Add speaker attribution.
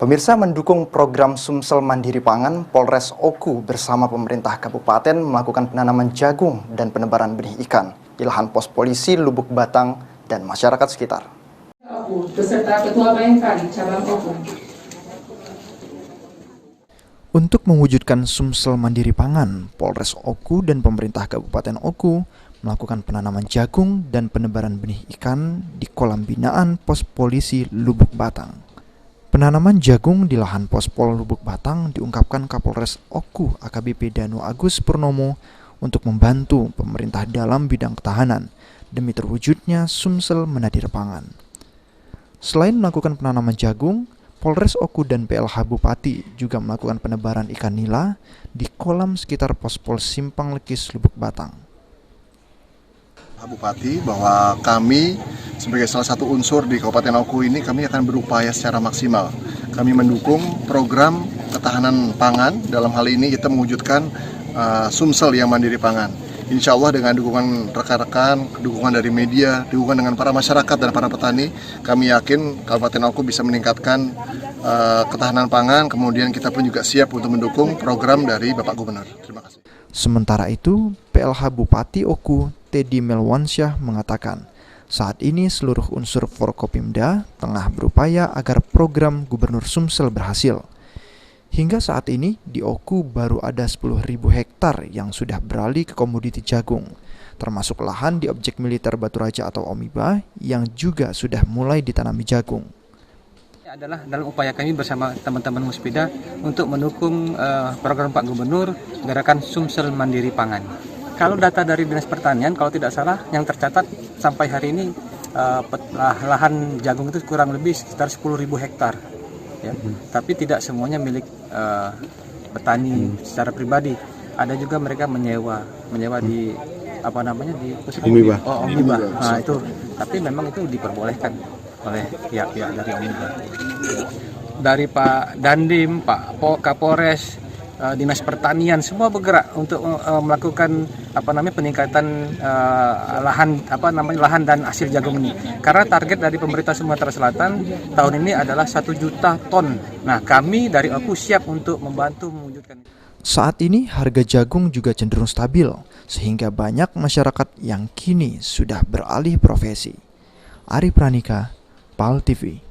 Speaker 1: Pemirsa, mendukung program Sumsel Mandiri Pangan, Polres Oku bersama pemerintah kabupaten melakukan penanaman jagung dan penebaran benih ikan di lahan pos polisi Lubuk Batang dan masyarakat sekitar.
Speaker 2: Beserta Ketua Bayangkari Cabang Oku.
Speaker 1: Untuk mewujudkan Sumsel Mandiri Pangan, Polres Oku dan pemerintah Kabupaten Oku melakukan penanaman jagung dan penebaran benih ikan di kolam binaan pos polisi Lubuk Batang. Penanaman jagung di lahan pos Pol Lubuk Batang diungkapkan Kapolres Oku AKBP Danu Agus Purnomo untuk membantu pemerintah dalam bidang ketahanan demi terwujudnya Sumsel Mandiri Pangan. Selain melakukan penanaman jagung, Polres Oku dan PLH Bupati juga melakukan penebaran ikan nila di kolam sekitar pos Pol Simpang Lekis Lubuk Batang.
Speaker 3: Bupati bahwa kami sebagai salah satu unsur di Kabupaten Oku ini kami akan berupaya secara maksimal. Kami mendukung program ketahanan pangan, dalam hal ini kita mewujudkan Sumsel yang mandiri pangan. Insya Allah dengan dukungan rekan-rekan, dukungan dari media, dukungan dengan para masyarakat dan para petani, kami yakin Kabupaten Oku bisa meningkatkan ketahanan pangan, kemudian kita pun juga siap untuk mendukung program dari Bapak Gubernur. Terima kasih. Sementara
Speaker 1: itu, PLH Bupati Oku Teddy Melwansyah mengatakan, saat ini seluruh unsur Forkopimda tengah berupaya agar program Gubernur Sumsel berhasil. Hingga saat ini di Oku baru ada 10.000 hektar yang sudah beralih ke komoditi jagung, termasuk lahan di objek militer Batu Raja atau Omiba yang juga sudah mulai ditanami jagung.
Speaker 4: Adalah dalam upaya kami bersama teman-teman Muspida untuk mendukung program Pak Gubernur gerakan Sumsel Mandiri Pangan. Kalau data dari Dinas Pertanian, kalau tidak salah yang tercatat sampai hari ini lahan jagung itu kurang lebih sekitar 10.000 hektar. Ya. Tapi tidak semuanya milik petani secara pribadi. Ada juga mereka menyewa di
Speaker 3: Omiba.
Speaker 4: Omiba. Nah, itu. Tapi memang itu diperbolehkan oleh pihak-pihak dari Omiba. Dari Pak Dandim, Pak Kapolres, Dinas Pertanian semua bergerak untuk melakukan peningkatan lahan dan hasil jagung ini. Karena target dari pemerintah Sumatera Selatan tahun ini adalah 1 juta ton. Nah, kami dari Oku siap untuk membantu mewujudkan.
Speaker 1: Saat ini harga jagung juga cenderung stabil, sehingga banyak masyarakat yang kini sudah beralih profesi. Ari Pranika, PAL TV.